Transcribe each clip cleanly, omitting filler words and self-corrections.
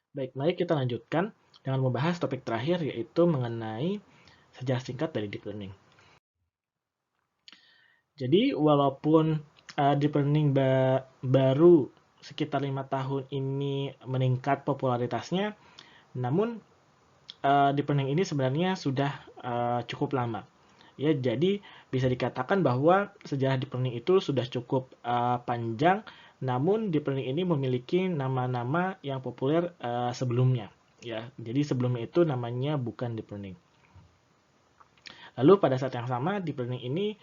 Baik, mari kita lanjutkan dengan membahas topik terakhir yaitu mengenai sejarah singkat dari deep learning. Jadi walaupun deep learning baru sekitar 5 tahun ini meningkat popularitasnya, namun deep learning ini sebenarnya sudah cukup lama. Ya, jadi bisa dikatakan bahwa sejarah deep learning itu sudah cukup panjang, namun deep learning ini memiliki nama-nama yang populer sebelumnya. Ya, jadi sebelumnya itu namanya bukan deep learning. Lalu pada saat yang sama, deep learning ini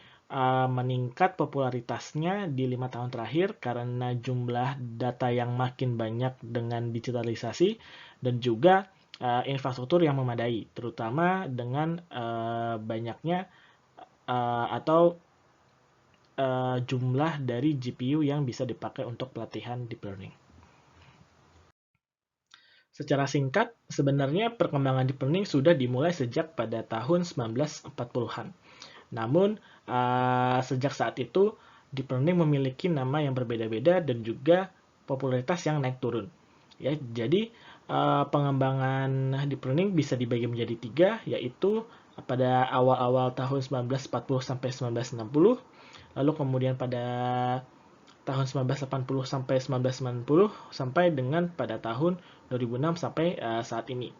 meningkat popularitasnya di 5 tahun terakhir karena jumlah data yang makin banyak dengan digitalisasi dan juga infrastruktur yang memadai, terutama dengan banyaknya atau jumlah dari GPU yang bisa dipakai untuk pelatihan deep learning. Secara singkat, sebenarnya perkembangan deep learning sudah dimulai sejak pada tahun 1940-an. Namun, sejak saat itu, deep learning memiliki nama yang berbeda-beda dan juga popularitas yang naik turun. Ya, jadi pengembangan deep learning bisa dibagi menjadi tiga, yaitu pada awal-awal tahun 1940 sampai 1960, lalu kemudian pada tahun 1980 sampai 1990 sampai dengan pada tahun 2006 sampai saat ini.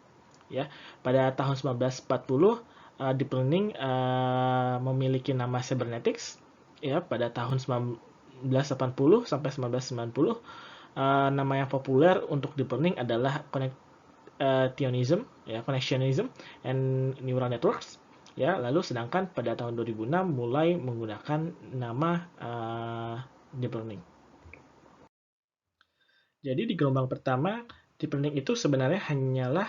Ya, pada tahun 1940 deep learning memiliki nama cybernetics. Ya, pada tahun 1980 sampai 1990 nama yang populer untuk deep learning adalah connectionism and neural networks. Ya, lalu sedangkan pada tahun 2006 mulai menggunakan nama deep learning. Jadi di gelombang pertama, deep learning itu sebenarnya hanyalah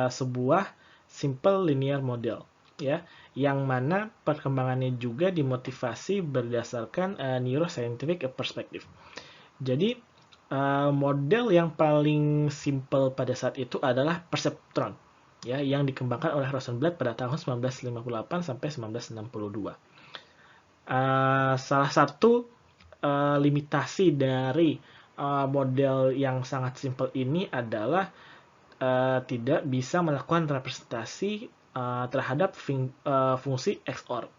sebuah simple linear model, ya, yang mana perkembangannya juga dimotivasi berdasarkan neuroscientific perspective. Jadi model yang paling simple pada saat itu adalah perceptron, ya, yang dikembangkan oleh Rosenblatt pada tahun 1958 sampai 1962. Salah satu limitasi dari model yang sangat simpel ini adalah tidak bisa melakukan representasi terhadap fungsi XOR.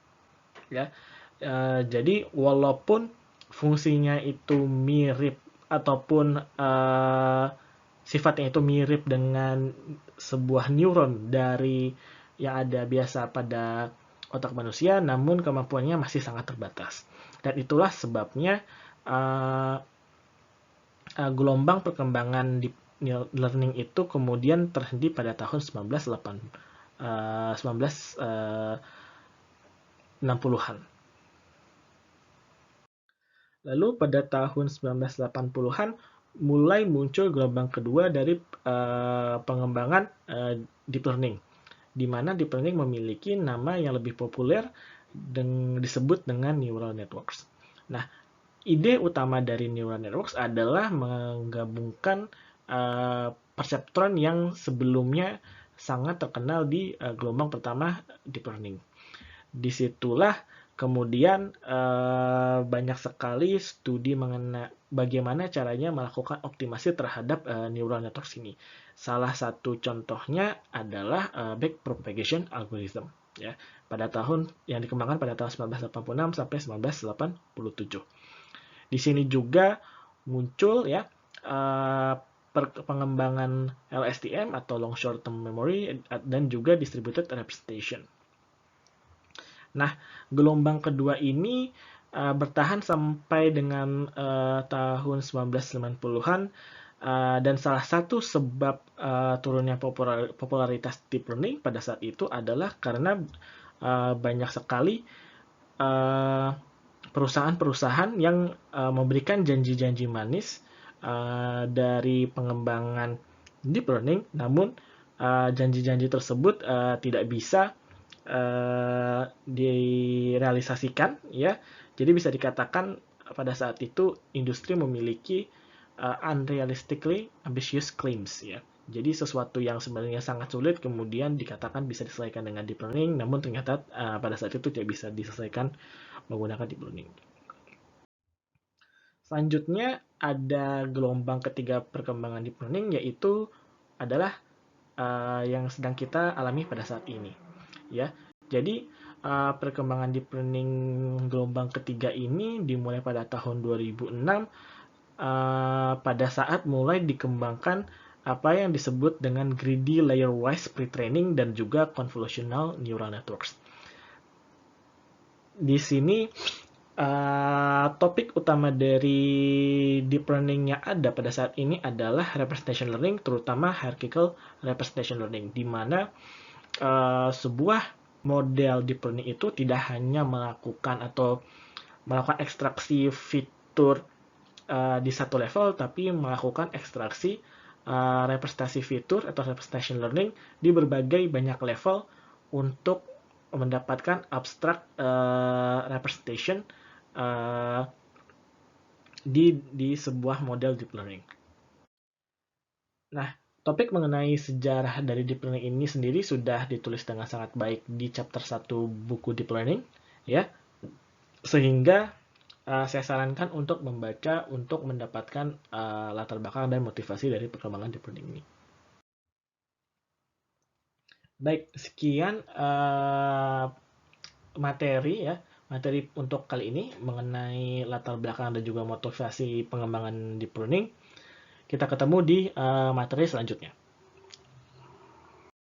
Ya, jadi walaupun fungsinya itu mirip ataupun sifatnya itu mirip dengan sebuah neuron dari yang ada biasa pada otak manusia, namun kemampuannya masih sangat terbatas. Dan itulah sebabnya uh, gelombang perkembangan deep learning itu kemudian terhenti pada tahun 1960-an. Lalu pada tahun 1980-an mulai muncul gelombang kedua dari pengembangan deep learning, di mana deep learning memiliki nama yang lebih populer dan disebut dengan neural networks. Nah, ide utama dari neural networks adalah menggabungkan perseptron yang sebelumnya sangat terkenal di gelombang pertama deep learning. Disitulah kemudian banyak sekali studi mengenai bagaimana caranya melakukan optimasi terhadap neural networks ini. Salah satu contohnya adalah backpropagation algorithm, ya, pada tahun yang dikembangkan pada tahun 1986 sampai 1987. Di sini juga muncul, ya, pengembangan LSTM atau long short term memory dan juga distributed representation. Nah, gelombang kedua ini bertahan sampai dengan tahun 1990-an dan salah satu sebab turunnya popularitas deep learning pada saat itu adalah karena banyak sekali perusahaan-perusahaan yang memberikan janji-janji manis dari pengembangan deep learning, namun janji-janji tersebut tidak bisa direalisasikan, ya. Jadi bisa dikatakan pada saat itu industri memiliki unrealistically ambitious claims, ya. Jadi sesuatu yang sebenarnya sangat sulit kemudian dikatakan bisa diselesaikan dengan deep learning, namun ternyata pada saat itu tidak bisa diselesaikan menggunakan deep learning. Selanjutnya ada gelombang ketiga perkembangan deep learning, yaitu adalah yang sedang kita alami pada saat ini, ya. Jadi perkembangan deep learning gelombang ketiga ini dimulai pada tahun 2006 pada saat mulai dikembangkan apa yang disebut dengan greedy layer wise pre-training dan juga convolutional neural networks. Di sini topik utama dari deep learning yang ada pada saat ini adalah representation learning, terutama hierarchical representation learning, di mana sebuah model deep learning itu tidak hanya melakukan ekstraksi fitur di satu level, tapi melakukan ekstraksi representasi fitur atau representation learning di berbagai banyak level untuk mendapatkan abstract representation di sebuah model deep learning. Nah, topik mengenai sejarah dari deep learning ini sendiri sudah ditulis dengan sangat baik di chapter 1 buku deep learning, ya. Sehingga saya sarankan untuk membaca untuk mendapatkan latar belakang dan motivasi dari perkembangan deep learning ini. Baik, sekian materi untuk kali ini mengenai latar belakang dan juga motivasi pengembangan deep learning. Kita ketemu di materi selanjutnya.